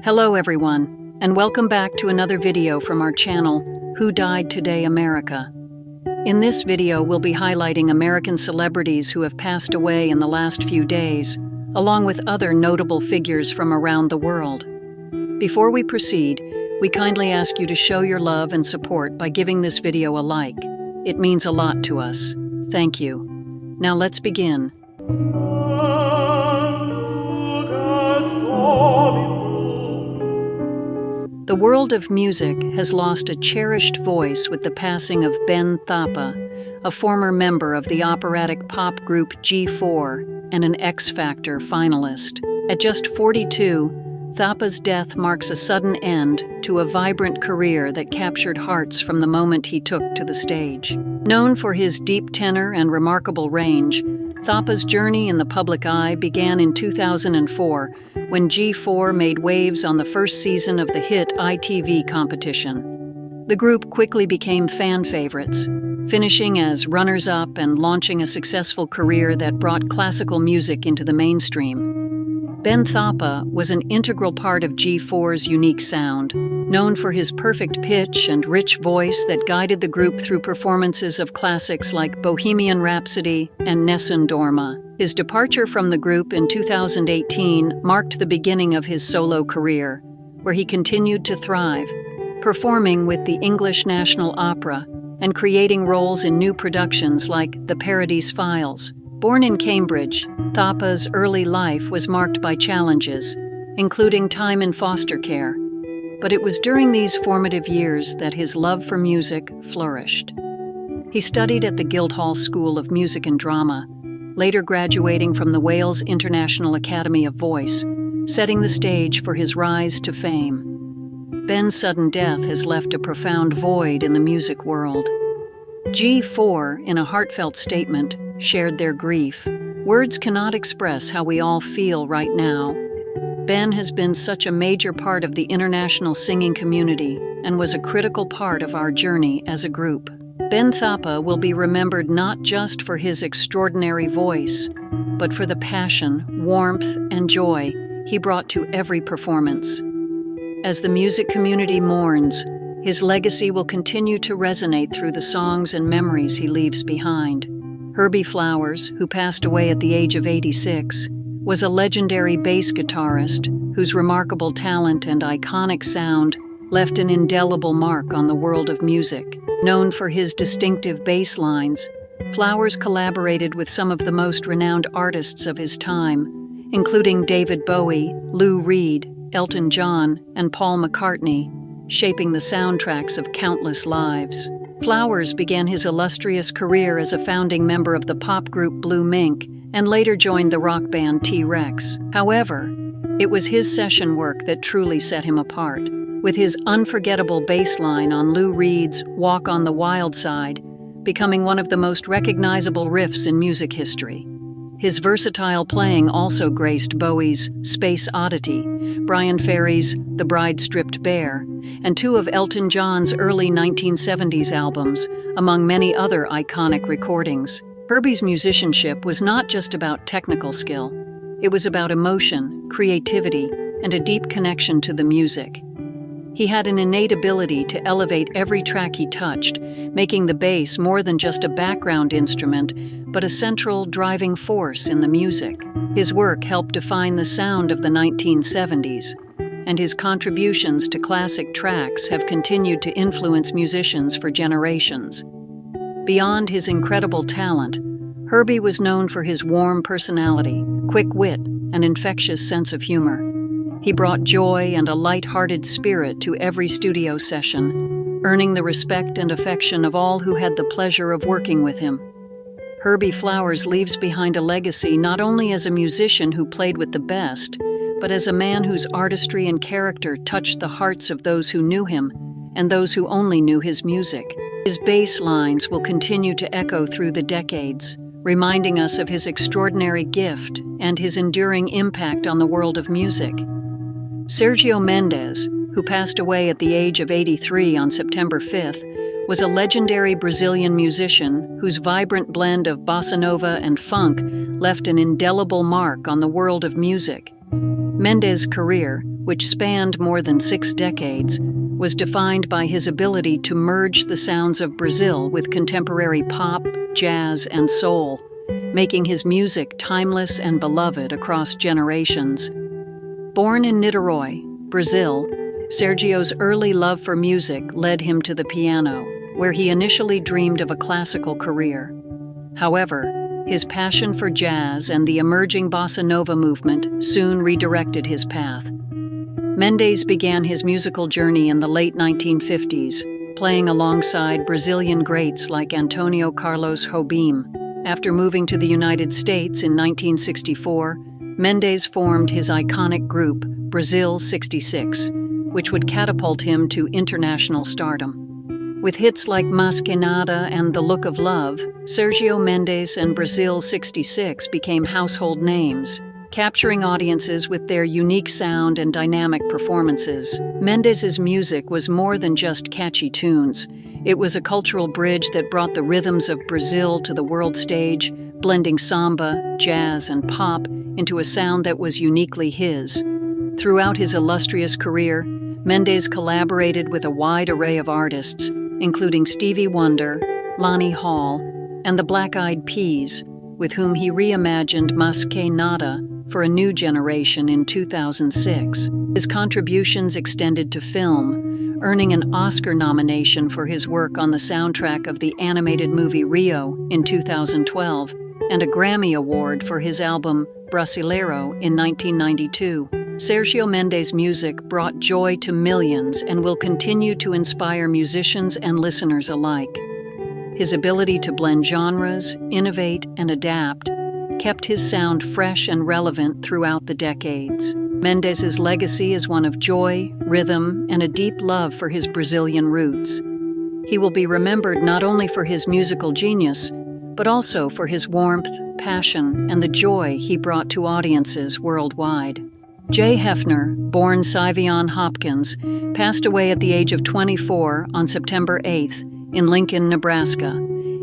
Hello everyone, and welcome back to another video from our channel, Who Died Today America. In this video, we'll be highlighting American celebrities who have passed away in the last few days, along with other notable figures from around the world. Before we proceed, we kindly ask you to show your love and support by giving this video a like. It means a lot to us. Thank you. Now let's begin. The world of music has lost a cherished voice with the passing of Ben Thapa, a former member of the operatic pop group G4 and an X Factor finalist. At just 42, Thapa's death marks a sudden end to a vibrant career that captured hearts from the moment he took to the stage. Known for his deep tenor and remarkable range, Thapa's journey in the public eye began in 2004 when G4 made waves on the first season of the hit ITV competition. The group quickly became fan favorites, finishing as runners-up and launching a successful career that brought classical music into the mainstream. Ben Thapa was an integral part of G4's unique sound, known for his perfect pitch and rich voice that guided the group through performances of classics like Bohemian Rhapsody and Nessun Dorma. His departure from the group in 2018 marked the beginning of his solo career, where he continued to thrive, performing with the English National Opera and creating roles in new productions like The Paradise Files. Born in Cambridge, Thapa's early life was marked by challenges, including time in foster care. But it was during these formative years that his love for music flourished. He studied at the Guildhall School of Music and Drama, later graduating from the Wales International Academy of Voice, setting the stage for his rise to fame. Ben's sudden death has left a profound void in the music world. G4, in a heartfelt statement, shared their grief. Words cannot express how we all feel right now. Ben has been such a major part of the international singing community and was a critical part of our journey as a group. Ben Thapa will be remembered not just for his extraordinary voice, but for the passion, warmth, and joy he brought to every performance. As the music community mourns, his legacy will continue to resonate through the songs and memories he leaves behind. Herby Flowers, who passed away at the age of 86, was a legendary bass guitarist whose remarkable talent and iconic sound left an indelible mark on the world of music. Known for his distinctive bass lines, Flowers collaborated with some of the most renowned artists of his time, including David Bowie, Lou Reed, Elton John, and Paul McCartney, shaping the soundtracks of countless lives. Flowers began his illustrious career as a founding member of the pop group Blue Mink and later joined the rock band T-Rex. However, it was his session work that truly set him apart, with his unforgettable bass line on Lou Reed's Walk on the Wild Side becoming one of the most recognizable riffs in music history. His versatile playing also graced Bowie's Space Oddity, Brian Ferry's The Bride Stripped Bare, and two of Elton John's early 1970s albums, among many other iconic recordings. Herby's musicianship was not just about technical skill. It was about emotion, creativity, and a deep connection to the music. He had an innate ability to elevate every track he touched, making the bass more than just a background instrument, but a central driving force in the music. His work helped define the sound of the 1970s, and his contributions to classic tracks have continued to influence musicians for generations. Beyond his incredible talent, Herby was known for his warm personality, quick wit, and infectious sense of humor. He brought joy and a light-hearted spirit to every studio session, earning the respect and affection of all who had the pleasure of working with him. Herby Flowers leaves behind a legacy not only as a musician who played with the best, but as a man whose artistry and character touched the hearts of those who knew him and those who only knew his music. His bass lines will continue to echo through the decades, reminding us of his extraordinary gift and his enduring impact on the world of music. Sergio Mendes, who passed away at the age of 83 on September 5th, was a legendary Brazilian musician whose vibrant blend of bossa nova and funk left an indelible mark on the world of music. Mendes' career, which spanned more than 6 decades, was defined by his ability to merge the sounds of Brazil with contemporary pop, jazz, and soul, making his music timeless and beloved across generations. Born in Niterói, Brazil, Sergio's early love for music led him to the piano, where he initially dreamed of a classical career. However, his passion for jazz and the emerging bossa nova movement soon redirected his path. Mendes began his musical journey in the late 1950s, playing alongside Brazilian greats like Antônio Carlos Jobim. After moving to the United States in 1964, Mendes formed his iconic group, Brazil 66, which would catapult him to international stardom. With hits like Mas Que Nada and The Look of Love, Sergio Mendes and Brazil 66 became household names, capturing audiences with their unique sound and dynamic performances. Mendes' music was more than just catchy tunes. It was a cultural bridge that brought the rhythms of Brazil to the world stage, blending samba, jazz, and pop into a sound that was uniquely his. Throughout his illustrious career, Mendes collaborated with a wide array of artists, including Stevie Wonder, Lonnie Hall, and the Black Eyed Peas, with whom he reimagined Mas Que Nada for a new generation in 2006. His contributions extended to film, earning an Oscar nomination for his work on the soundtrack of the animated movie Rio in 2012, and a Grammy Award for his album Brasileiro in 1992. Sergio Mendes' music brought joy to millions and will continue to inspire musicians and listeners alike. His ability to blend genres, innovate, and adapt kept his sound fresh and relevant throughout the decades. Mendes' legacy is one of joy, rhythm, and a deep love for his Brazilian roots. He will be remembered not only for his musical genius, but also for his warmth, passion, and the joy he brought to audiences worldwide. J. Hefner, born Sivion Hopkins, passed away at the age of 24 on September 8th in Lincoln, Nebraska,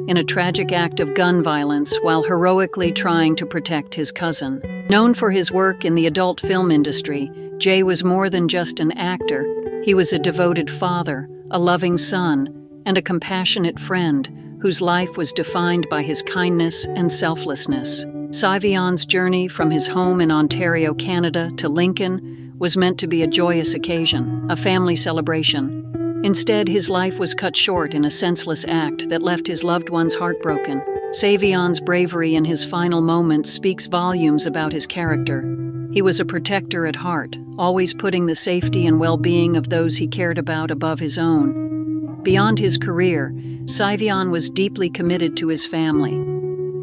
in a tragic act of gun violence while heroically trying to protect his cousin. Known for his work in the adult film industry, Jay was more than just an actor. He was a devoted father, a loving son, and a compassionate friend whose life was defined by his kindness and selflessness. Sivion's journey from his home in Ontario, Canada, to Lincoln was meant to be a joyous occasion, a family celebration. Instead, his life was cut short in a senseless act that left his loved ones heartbroken. Savion's bravery in his final moments speaks volumes about his character. He was a protector at heart, always putting the safety and well-being of those he cared about above his own. Beyond his career, Sivion was deeply committed to his family.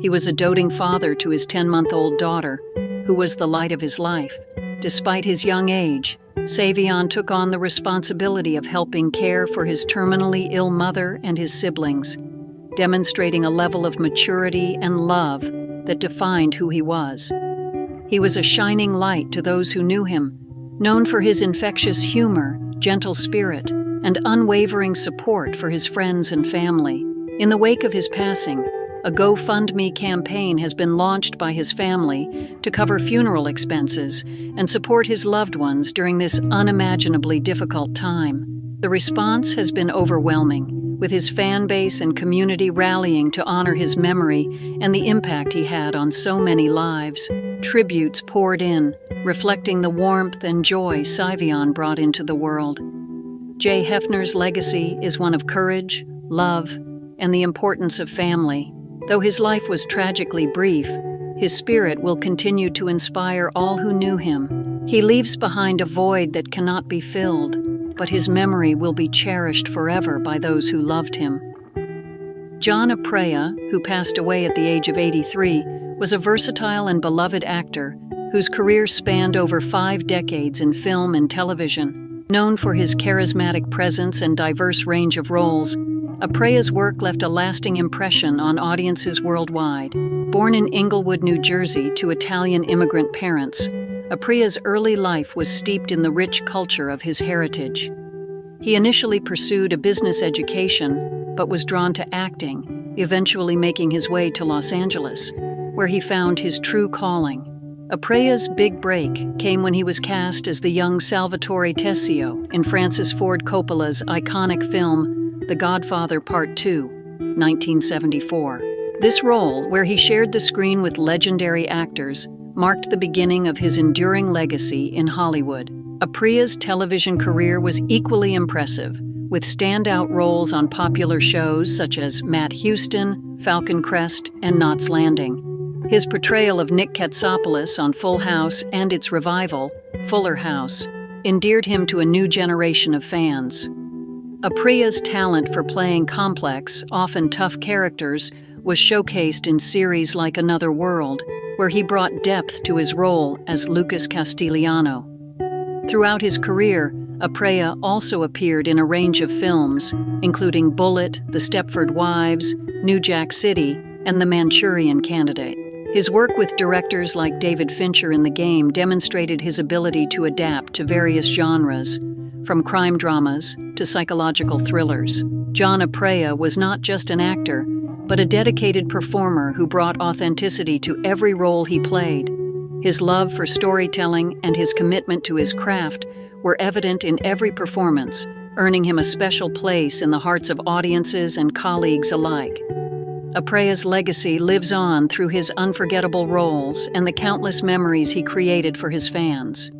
He was a doting father to his 10-month-old daughter, who was the light of his life. Despite his young age, Savion took on the responsibility of helping care for his terminally ill mother and his siblings, demonstrating a level of maturity and love that defined who he was. He was a shining light to those who knew him, known for his infectious humor, gentle spirit, and unwavering support for his friends and family. In the wake of his passing, a GoFundMe campaign has been launched by his family to cover funeral expenses and support his loved ones during this unimaginably difficult time. The response has been overwhelming, with his fan base and community rallying to honor his memory and the impact he had on so many lives. Tributes poured in, reflecting the warmth and joy Sivion brought into the world. J. Hefner's legacy is one of courage, love, and the importance of family. Though his life was tragically brief, his spirit will continue to inspire all who knew him. He leaves behind a void that cannot be filled, but his memory will be cherished forever by those who loved him. John Aprea, who passed away at the age of 83, was a versatile and beloved actor whose career spanned over 5 decades in film and television. Known for his charismatic presence and diverse range of roles, Aprea's work left a lasting impression on audiences worldwide. Born in Englewood, New Jersey, to Italian immigrant parents, Aprea's early life was steeped in the rich culture of his heritage. He initially pursued a business education, but was drawn to acting, eventually making his way to Los Angeles, where he found his true calling. Aprea's big break came when he was cast as the young Salvatore Tessio in Francis Ford Coppola's iconic film The Godfather Part II, 1974. This role, where he shared the screen with legendary actors, marked the beginning of his enduring legacy in Hollywood. Aprea's television career was equally impressive, with standout roles on popular shows such as Matt Houston, Falcon Crest, and Knots Landing. His portrayal of Nick Katsopoulos on Full House and its revival, Fuller House, endeared him to a new generation of fans. Aprea's talent for playing complex, often tough characters was showcased in series like Another World, where he brought depth to his role as Lucas Castigliano. Throughout his career, Aprea also appeared in a range of films, including Bullet, The Stepford Wives, New Jack City, and The Manchurian Candidate. His work with directors like David Fincher in The Game demonstrated his ability to adapt to various genres, from crime dramas to psychological thrillers. John Aprea was not just an actor, but a dedicated performer who brought authenticity to every role he played. His love for storytelling and his commitment to his craft were evident in every performance, earning him a special place in the hearts of audiences and colleagues alike. Aprea's legacy lives on through his unforgettable roles and the countless memories he created for his fans.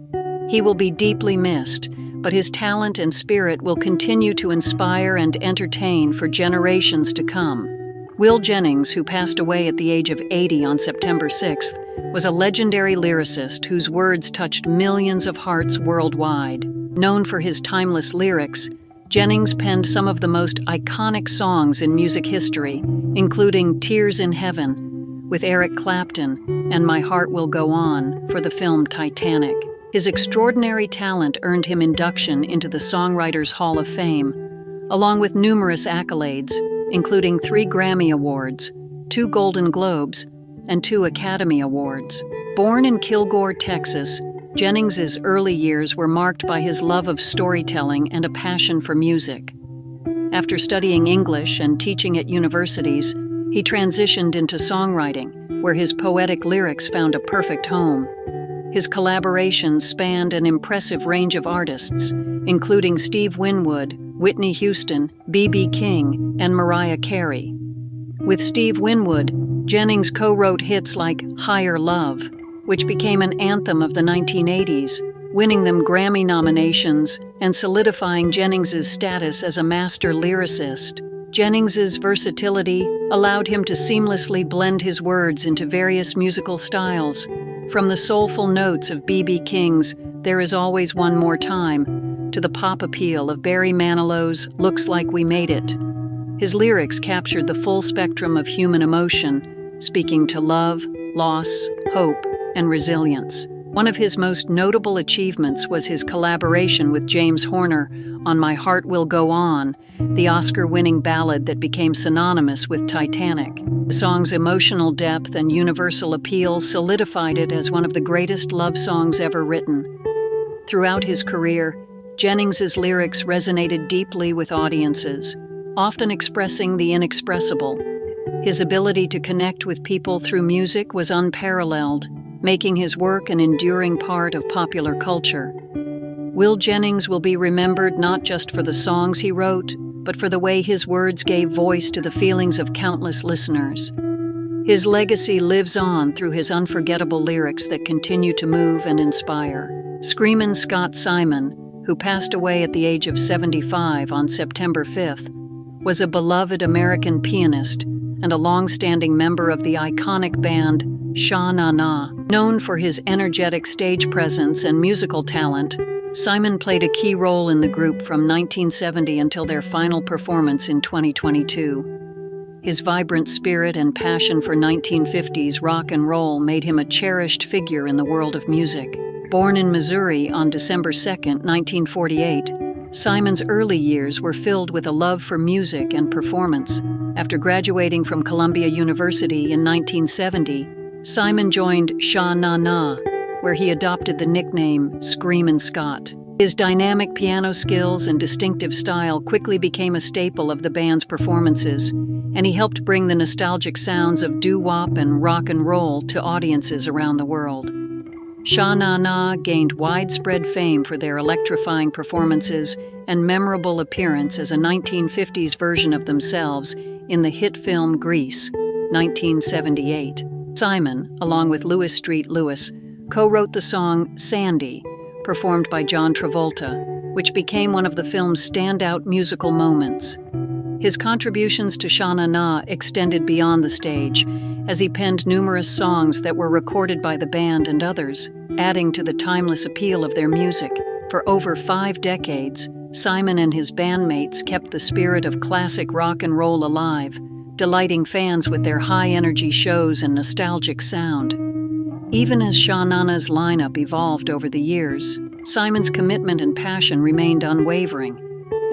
He will be deeply missed, but his talent and spirit will continue to inspire and entertain for generations to come. Will Jennings, who passed away at the age of 80 on September 6th, was a legendary lyricist whose words touched millions of hearts worldwide. Known for his timeless lyrics, Jennings penned some of the most iconic songs in music history, including Tears in Heaven with Eric Clapton and My Heart Will Go On for the film Titanic. His extraordinary talent earned him induction into the Songwriters Hall of Fame, along with numerous accolades, including 3 Grammy Awards, 2 Golden Globes, and 2 Academy Awards. Born in Kilgore, Texas, Jennings's early years were marked by his love of storytelling and a passion for music. After studying English and teaching at universities, he transitioned into songwriting, where his poetic lyrics found a perfect home. His collaborations spanned an impressive range of artists, including Steve Winwood, Whitney Houston, B.B. King, and Mariah Carey. With Steve Winwood, Jennings co-wrote hits like Higher Love, which became an anthem of the 1980s, winning them Grammy nominations and solidifying Jennings's status as a master lyricist. Jennings's versatility allowed him to seamlessly blend his words into various musical styles, from the soulful notes of B.B. King's There Is Always One More Time to the pop appeal of Barry Manilow's Looks Like We Made It. His lyrics captured the full spectrum of human emotion, speaking to love, loss, hope, and resilience. One of his most notable achievements was his collaboration with James Horner on My Heart Will Go On, the Oscar-winning ballad that became synonymous with Titanic. The song's emotional depth and universal appeal solidified it as one of the greatest love songs ever written. Throughout his career, Jennings's lyrics resonated deeply with audiences, often expressing the inexpressible. His ability to connect with people through music was unparalleled, making his work an enduring part of popular culture. Will Jennings will be remembered not just for the songs he wrote, but for the way his words gave voice to the feelings of countless listeners. His legacy lives on through his unforgettable lyrics that continue to move and inspire. Screamin' Scott Simon, who passed away at the age of 75 on September 5th, was a beloved American pianist and a long-standing member of the iconic band Sha Na Na. Known for his energetic stage presence and musical talent, Simon played a key role in the group from 1970 until their final performance in 2022. His vibrant spirit and passion for 1950s rock and roll made him a cherished figure in the world of music. Born in Missouri on December 2, 1948, Simon's early years were filled with a love for music and performance. After graduating from Columbia University in 1970, Simon joined Sha Na Na, where he adopted the nickname Screamin' Scott. His dynamic piano skills and distinctive style quickly became a staple of the band's performances, and he helped bring the nostalgic sounds of doo-wop and rock and roll to audiences around the world. Sha Na Na gained widespread fame for their electrifying performances and memorable appearance as a 1950s version of themselves in the hit film Grease, 1978. Simon, along with Louis Street Lewis, co-wrote the song Sandy, performed by John Travolta, which became one of the film's standout musical moments. His contributions to Sha Na Na extended beyond the stage, as he penned numerous songs that were recorded by the band and others, adding to the timeless appeal of their music. For over 5 decades, Simon and his bandmates kept the spirit of classic rock and roll alive, delighting fans with their high-energy shows and nostalgic sound. Even as Sha Na Na's lineup evolved over the years, Simon's commitment and passion remained unwavering,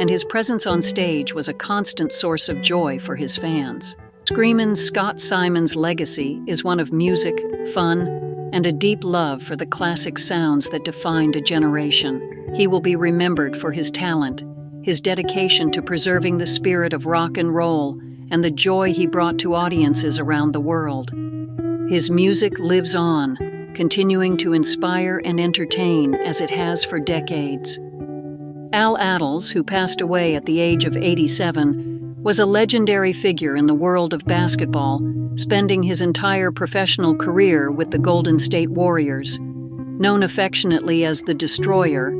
and his presence on stage was a constant source of joy for his fans. Screamin' Scott Simon's legacy is one of music, fun, and a deep love for the classic sounds that defined a generation. He will be remembered for his talent, his dedication to preserving the spirit of rock and roll, and the joy he brought to audiences around the world. His music lives on, continuing to inspire and entertain as it has for decades. Attles, who passed away at the age of 87, was a legendary figure in the world of basketball, spending his entire professional career with the Golden State Warriors. Known affectionately as the Destroyer,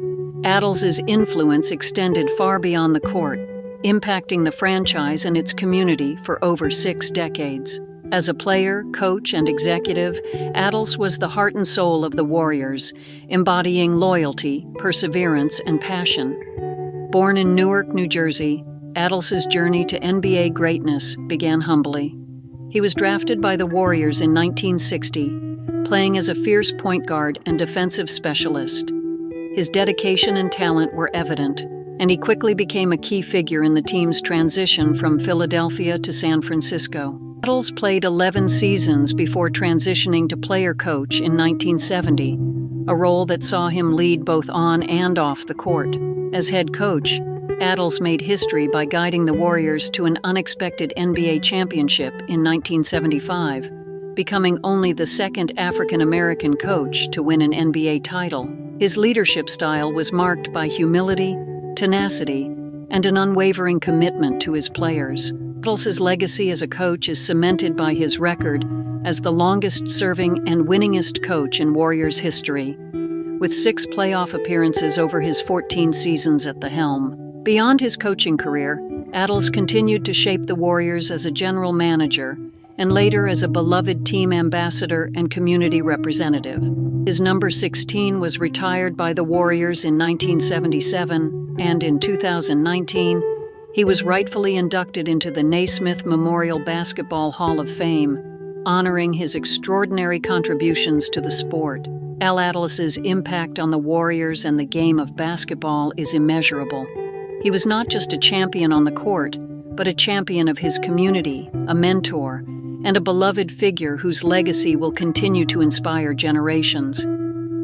Attles' influence extended far beyond the court, impacting the franchise and its community for over 6 decades. As a player, coach, and executive, Attles was the heart and soul of the Warriors, embodying loyalty, perseverance, and passion. Born in Newark, New Jersey, Attles' journey to NBA greatness began humbly. He was drafted by the Warriors in 1960, playing as a fierce point guard and defensive specialist. His dedication and talent were evident, and he quickly became a key figure in the team's transition from Philadelphia to San Francisco. Attles played 11 seasons before transitioning to player coach in 1970, a role that saw him lead both on and off the court. As head coach, Attles made history by guiding the Warriors to an unexpected NBA championship in 1975, becoming only the second African-American coach to win an NBA title. His leadership style was marked by humility, tenacity, and an unwavering commitment to his players. Attles' legacy as a coach is cemented by his record as the longest-serving and winningest coach in Warriors history, with 6 playoff appearances over his 14 seasons at the helm. Beyond his coaching career, Attles continued to shape the Warriors as a general manager and later as a beloved team ambassador and community representative. His number 16 was retired by the Warriors in 1977, and in 2019, he was rightfully inducted into the Naismith Memorial Basketball Hall of Fame, honoring his extraordinary contributions to the sport. Attles' impact on the Warriors and the game of basketball is immeasurable. He was not just a champion on the court, but a champion of his community, a mentor, and a beloved figure whose legacy will continue to inspire generations.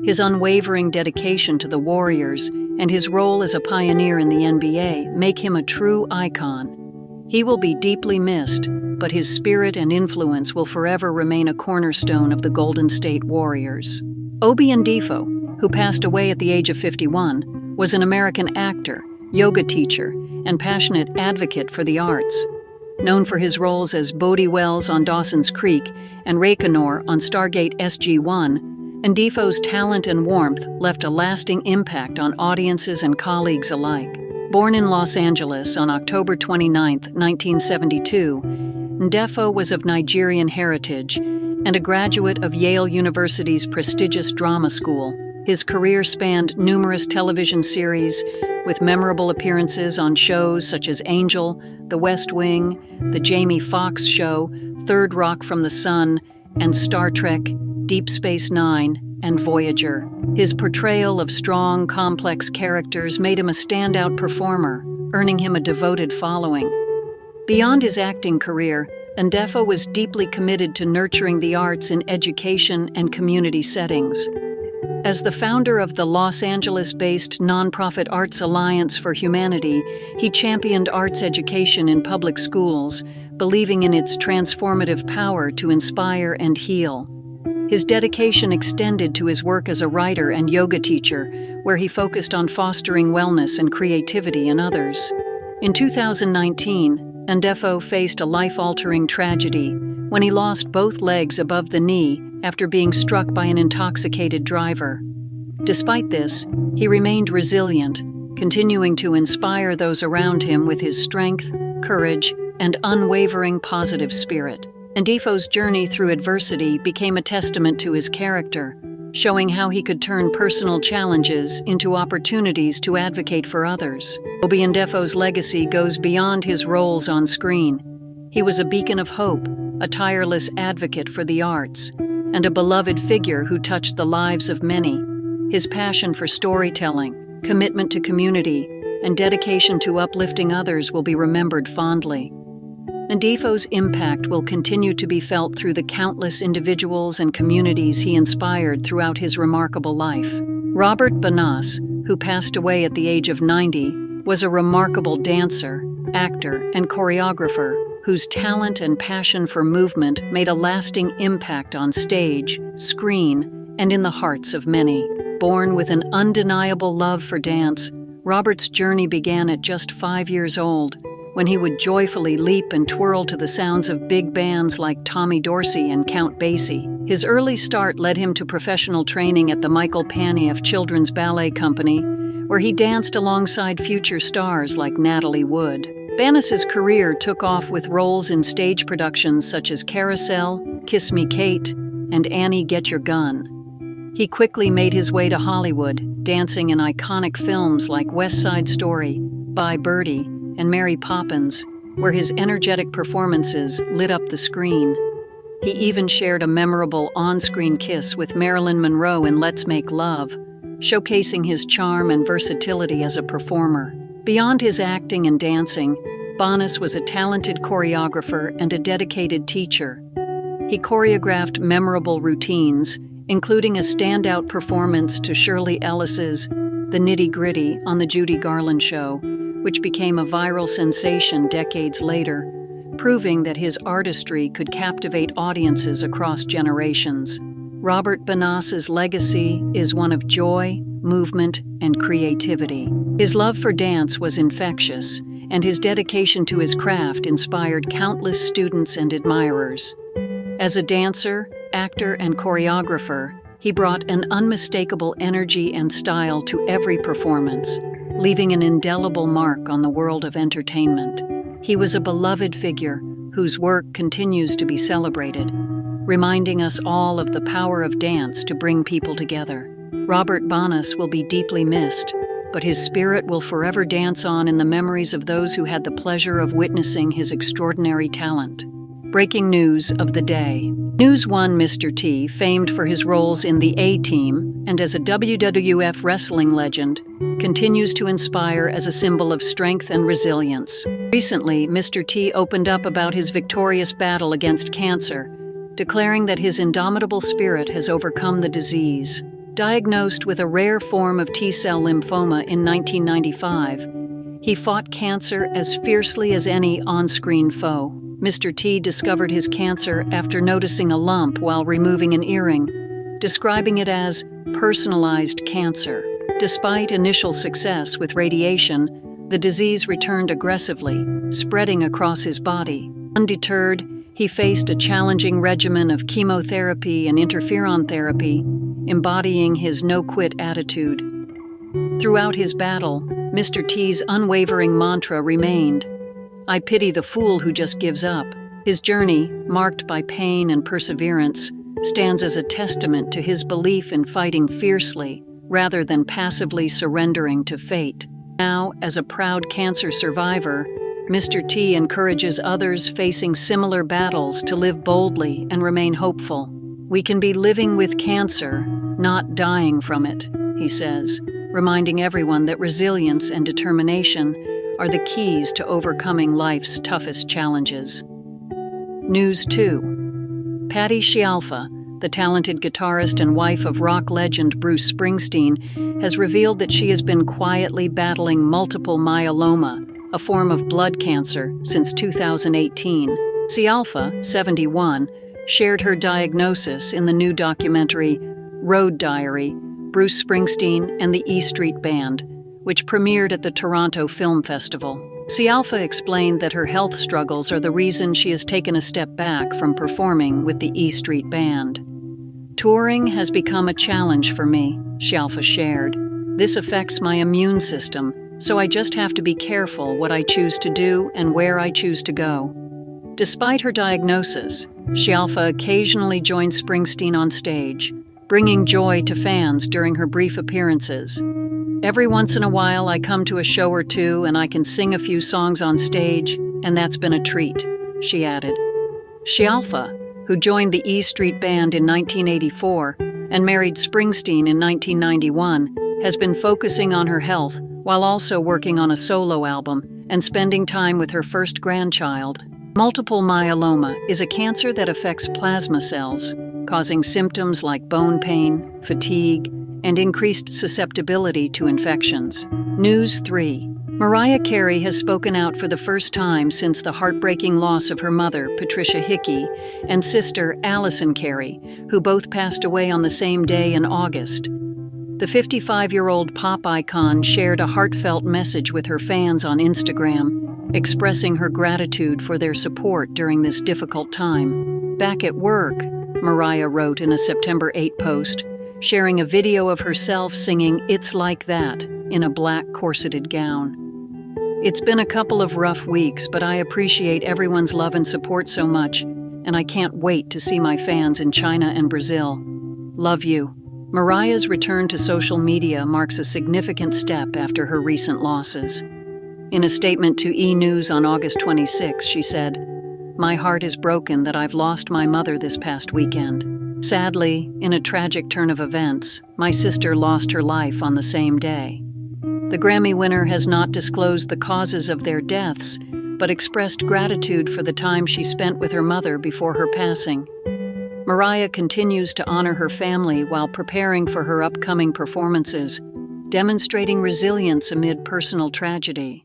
His unwavering dedication to the Warriors and his role as a pioneer in the NBA make him a true icon. He will be deeply missed, but his spirit and influence will forever remain a cornerstone of the Golden State Warriors. Obi Ogwumike, who passed away at the age of 51, was an American actor, yoga teacher, and passionate advocate for the arts. Known for his roles as Bodie Wells on Dawson's Creek and Rakenor on Stargate SG-1, Ogwumike's talent and warmth left a lasting impact on audiences and colleagues alike. Born in Los Angeles on October 29, 1972, Ogwumike was of Nigerian heritage and a graduate of Yale University's prestigious drama school. His career spanned numerous television series, with memorable appearances on shows such as Angel, The West Wing, The Jamie Foxx Show, Third Rock from the Sun, and Star Trek, Deep Space Nine, and Voyager. His portrayal of strong, complex characters made him a standout performer, earning him a devoted following. Beyond his acting career, Ogwumike was deeply committed to nurturing the arts in education and community settings. As the founder of the Los Angeles-based nonprofit Arts Alliance for Humanity, he championed arts education in public schools, believing in its transformative power to inspire and heal. His dedication extended to his work as a writer and yoga teacher, where he focused on fostering wellness and creativity in others. In 2019, Ndefo faced a life-altering tragedy when he lost both legs above the knee after being struck by an intoxicated driver. Despite this, he remained resilient, continuing to inspire those around him with his strength, courage, and unwavering positive spirit. Ndefo's journey through adversity became a testament to his character, showing how he could turn personal challenges into opportunities to advocate for others. Obi Ndefo's legacy goes beyond his roles on screen. He was a beacon of hope, a tireless advocate for the arts, and a beloved figure who touched the lives of many. His passion for storytelling, commitment to community, and dedication to uplifting others will be remembered fondly. Ndefo's impact will continue to be felt through the countless individuals and communities he inspired throughout his remarkable life. Robert Bonas, who passed away at the age of 90, was a remarkable dancer, actor, and choreographer whose talent and passion for movement made a lasting impact on stage, screen, and in the hearts of many. Born with an undeniable love for dance, Robert's journey began at just 5 years old, when he would joyfully leap and twirl to the sounds of big bands like Tommy Dorsey and Count Basie. His early start led him to professional training at the Michael Panieff Children's Ballet Company, where he danced alongside future stars like Natalie Wood. Bonas's career took off with roles in stage productions such as Carousel, Kiss Me Kate, and Annie Get Your Gun. He quickly made his way to Hollywood, dancing in iconic films like West Side Story, Bye Birdie, and Mary Poppins, where his energetic performances lit up the screen. He even shared a memorable on-screen kiss with Marilyn Monroe in Let's Make Love, showcasing his charm and versatility as a performer. Beyond his acting and dancing, Bonas was a talented choreographer and a dedicated teacher. He choreographed memorable routines, including a standout performance to Shirley Ellis's The Nitty Gritty on The Judy Garland Show, which became a viral sensation decades later, proving that his artistry could captivate audiences across generations. Robert Bonas's legacy is one of joy, movement, and creativity. His love for dance was infectious, and his dedication to his craft inspired countless students and admirers. As a dancer, actor, and choreographer, he brought an unmistakable energy and style to every performance, leaving an indelible mark on the world of entertainment. He was a beloved figure whose work continues to be celebrated, reminding us all of the power of dance to bring people together. Robert Bonas will be deeply missed, but his spirit will forever dance on in the memories of those who had the pleasure of witnessing his extraordinary talent. Breaking news of the day. News 1 Mr. T, famed for his roles in the A-Team and as a WWF wrestling legend, continues to inspire as a symbol of strength and resilience. Recently, Mr. T opened up about his victorious battle against cancer, declaring that his indomitable spirit has overcome the disease. Diagnosed with a rare form of T-cell lymphoma in 1995, he fought cancer as fiercely as any on-screen foe. Mr. T discovered his cancer after noticing a lump while removing an earring, describing it as personalized cancer. Despite initial success with radiation, the disease returned aggressively, spreading across his body. Undeterred, he faced a challenging regimen of chemotherapy and interferon therapy, embodying his no-quit attitude. Throughout his battle, Mr. T's unwavering mantra remained, "I pity the fool who just gives up." His journey, marked by pain and perseverance, stands as a testament to his belief in fighting fiercely rather than passively surrendering to fate. Now, as a proud cancer survivor, Mr. T encourages others facing similar battles to live boldly and remain hopeful. "We can be living with cancer, not dying from it," he says, reminding everyone that resilience and determination are the keys to overcoming life's toughest challenges. News 2. Patti Scialfa, the talented guitarist and wife of rock legend Bruce Springsteen, has revealed that she has been quietly battling multiple myeloma, a form of blood cancer, since 2018. Scialfa, 71, shared her diagnosis in the new documentary Road Diary, Bruce Springsteen and the E Street Band, which premiered at the Toronto Film Festival. Scialfa explained that her health struggles are the reason she has taken a step back from performing with the E Street Band. "Touring has become a challenge for me," Scialfa shared. "This affects my immune system, so I just have to be careful what I choose to do and where I choose to go." Despite her diagnosis, Scialfa occasionally joined Springsteen on stage, bringing joy to fans during her brief appearances. "Every once in a while I come to a show or two and I can sing a few songs on stage, and that's been a treat," she added. Scialfa, who joined the E Street Band in 1984 and married Springsteen in 1991, has been focusing on her health while also working on a solo album and spending time with her first grandchild. Multiple myeloma is a cancer that affects plasma cells, causing symptoms like bone pain, fatigue, and increased susceptibility to infections. News 3. Mariah Carey has spoken out for the first time since the heartbreaking loss of her mother, Patricia Hickey, and sister, Allison Carey, who both passed away on the same day in August. The 55-year-old pop icon shared a heartfelt message with her fans on Instagram, expressing her gratitude for their support during this difficult time. "Back at work," Mariah wrote in a September 8 post, sharing a video of herself singing "It's Like That" in a black corseted gown. "It's been a couple of rough weeks, but I appreciate everyone's love and support so much, and I can't wait to see my fans in China and Brazil. Love you." Mariah's return to social media marks a significant step after her recent losses. In a statement to E! News on August 26, she said, "My heart is broken that I've lost my mother this past weekend. Sadly, in a tragic turn of events, my sister lost her life on the same day." The Grammy winner has not disclosed the causes of their deaths, but expressed gratitude for the time she spent with her mother before her passing. Mariah continues to honor her family while preparing for her upcoming performances, demonstrating resilience amid personal tragedy.